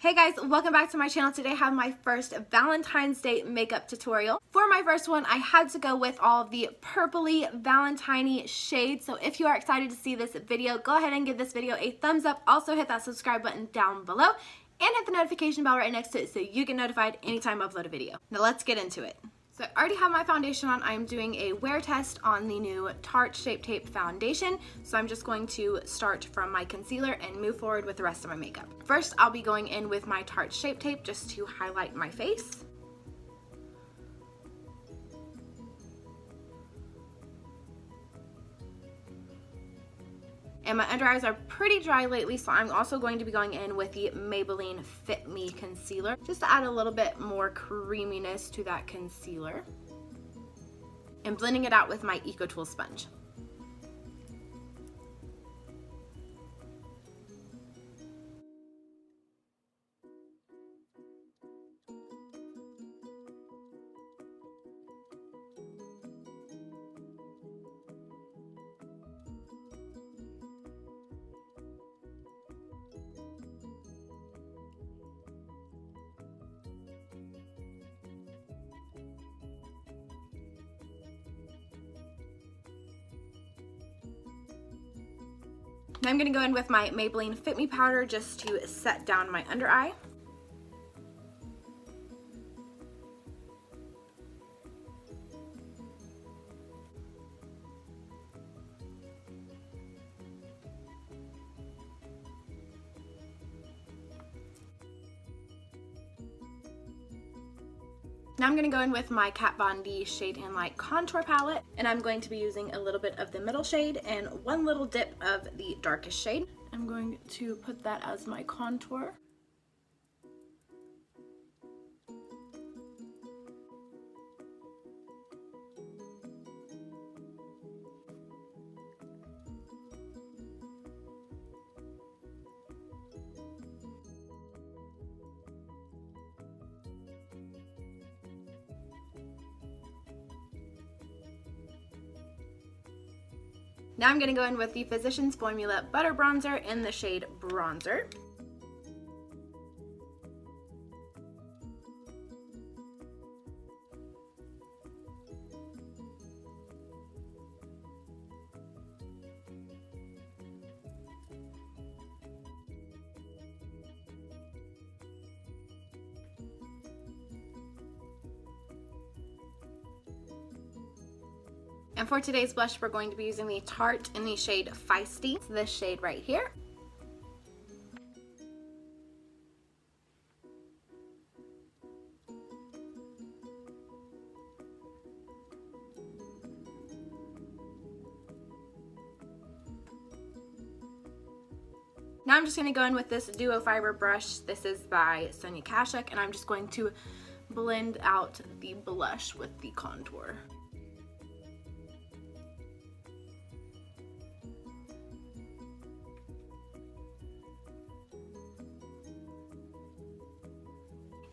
Hey guys, welcome back to my channel. Today I have my first Valentine's Day makeup tutorial. For my first one, I had to go with all of the purpley Valentine-y shades. So if you are excited to see this video, go ahead and give this video a thumbs up. Also hit that subscribe button down below and hit the notification bell right next to it so you get notified anytime I upload a video. Now let's get into it. So I already have my foundation on. I'm doing a wear test on the new Tarte Shape Tape foundation. So I'm just going to start from my concealer and move forward with the rest of my makeup. First, I'll be going in with my Tarte Shape Tape just to highlight my face. And my under eyes are pretty dry lately, so I'm also going to be going in with the Maybelline Fit Me Concealer, just to add a little bit more creaminess to that concealer. And blending it out with my EcoTool sponge. Now I'm going to go in with my Maybelline Fit Me powder just to set down my under eye. Now I'm going to go in with my Kat Von D Shade and Light Contour Palette, and I'm going to be using a little bit of the middle shade and one little dip of the darkest shade. I'm going to put that as my contour. Now I'm going to go in with the Physicians Formula Butter Bronzer in the shade Bronzer. And for today's blush, we're going to be using the Tarte in the shade Feisty. It's this shade right here. Now I'm just going to go in with this Duo Fiber brush. This is by Sonia Kashuk, and I'm just going to blend out the blush with the contour.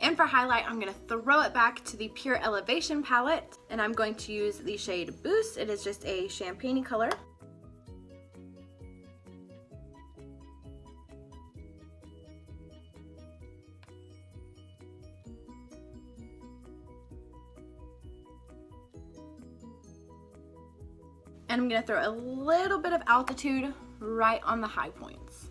And for highlight, I'm going to throw it back to the Pure Elevation palette, and I'm going to use the shade Boost. It is just a champagne color. And I'm going to throw a little bit of altitude right on the high points.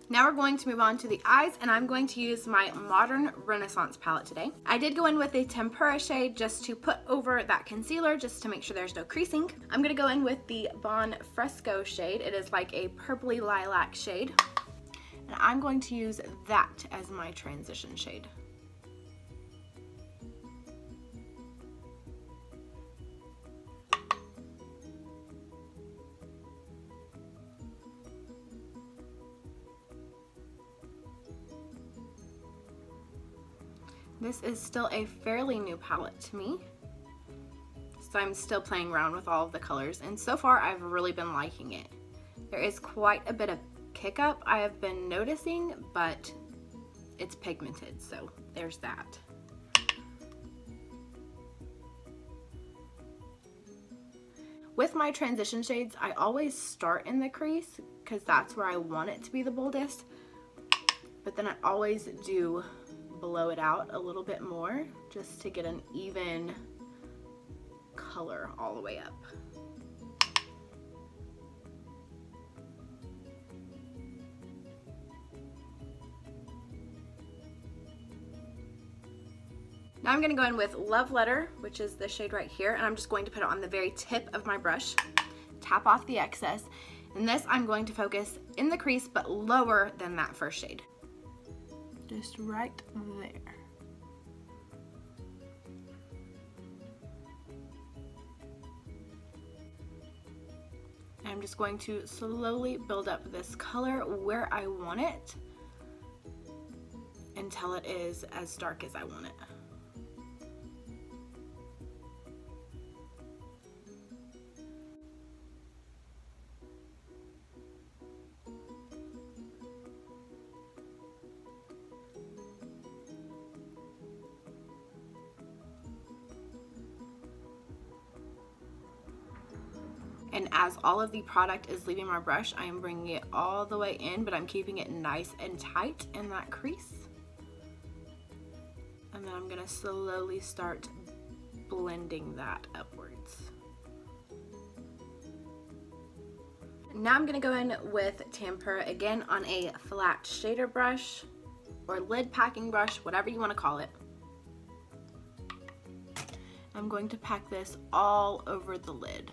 Now we're going to move on to the eyes, and I'm going to use my Modern Renaissance palette today. I did go in with a Tempera shade just to put over that concealer, just to make sure there's no creasing. I'm going to go in with the Bon Fresco shade. It is like a purpley lilac shade. And I'm going to use that as my transition shade. This is still a fairly new palette to me, so I'm still playing around with all of the colors, and so far I've really been liking it. There is quite a bit of kick up I have been noticing, but it's pigmented, so there's that. With my transition shades, I always start in the crease because that's where I want it to be the boldest, but then I always do blow it out a little bit more just to get an even color all the way up. Now I'm going to go in with Love Letter, which is the shade right here, and I'm just going to put it on the very tip of my brush, tap off the excess, and this I'm going to focus in the crease but lower than that first shade. Just right there. I'm just going to slowly build up this color where I want it until it is as dark as I want it. And as all of the product is leaving my brush, I am bringing it all the way in, but I'm keeping it nice and tight in that crease. And then I'm gonna slowly start blending that upwards. Now I'm gonna go in with Tempera again on a flat shader brush or lid packing brush, whatever you wanna call it. I'm going to pack this all over the lid.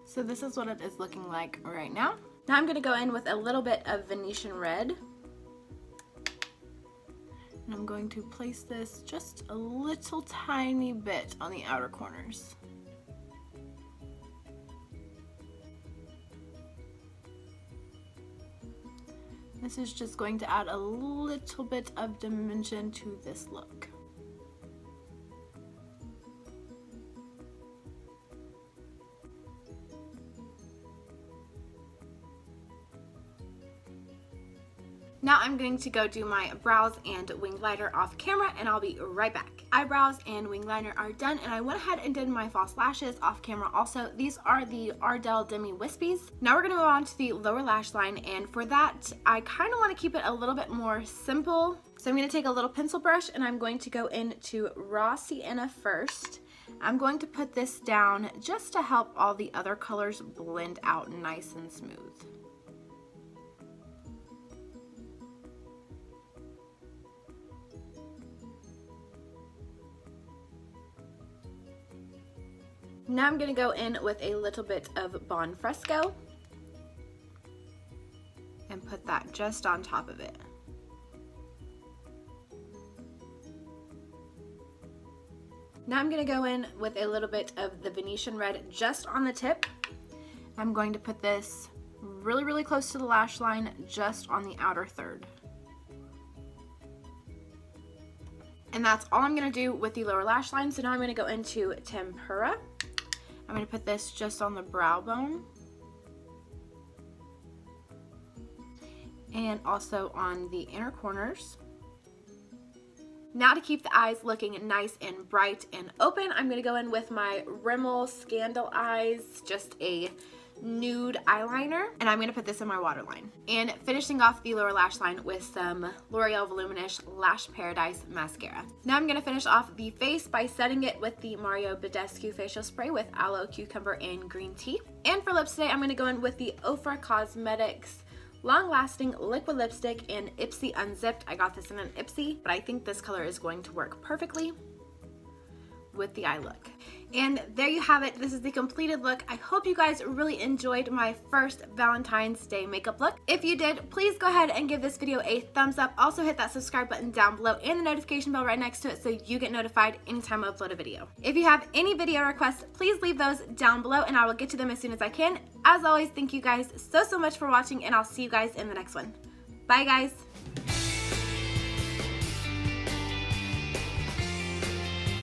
So this is what it is looking like right now. Now I'm going to go in with a little bit of Venetian red. And I'm going to place this just a little tiny bit on the outer corners. This is just going to add a little bit of dimension to this look. Now I'm going to go do my brows and wing liner off camera, and I'll be right back. Eyebrows and wing liner are done, and I went ahead and did my false lashes off camera also. These are the Ardell Demi Wispies. Now we're gonna move on to the lower lash line, and for that, I kind of want to keep it a little bit more simple. So I'm gonna take a little pencil brush, and I'm going to go into Raw Sienna first. I'm going to put this down just to help all the other colors blend out nice and smooth. Now I'm going to go in with a little bit of Bon Fresco and put that just on top of it. Now I'm going to go in with a little bit of the Venetian red just on the tip. I'm going to put this really close to the lash line, just on the outer third. And that's all I'm going to do with the lower lash line. So now I'm going to go into Tempera. I'm going to put this just on the brow bone and also on the inner corners. Now to keep the eyes looking nice and bright and open, I'm going to go in with my Rimmel Scandal Eyes, just a nude eyeliner, and I'm going to put this in my waterline. And finishing off the lower lash line with some L'Oreal Voluminous Lash Paradise mascara. Now I'm going to finish off the face by setting it with the Mario Badescu facial spray with aloe, cucumber, and green tea. And for lips today, I'm going to go in with the Ofra Cosmetics Long Lasting Liquid Lipstick in Ipsy Unzipped. I got this in an Ipsy, but I think this color is going to work perfectly with the eye look. And there you have it. This is the completed look. I hope you guys really enjoyed my first Valentine's Day makeup look. If you did, please go ahead and give this video a thumbs up. Also hit that subscribe button down below and the notification bell right next to it so you get notified anytime I upload a video. If you have any video requests, please leave those down below and I will get to them as soon as I can. As always, thank you guys so much for watching, and I'll see you guys in the next one. Bye guys.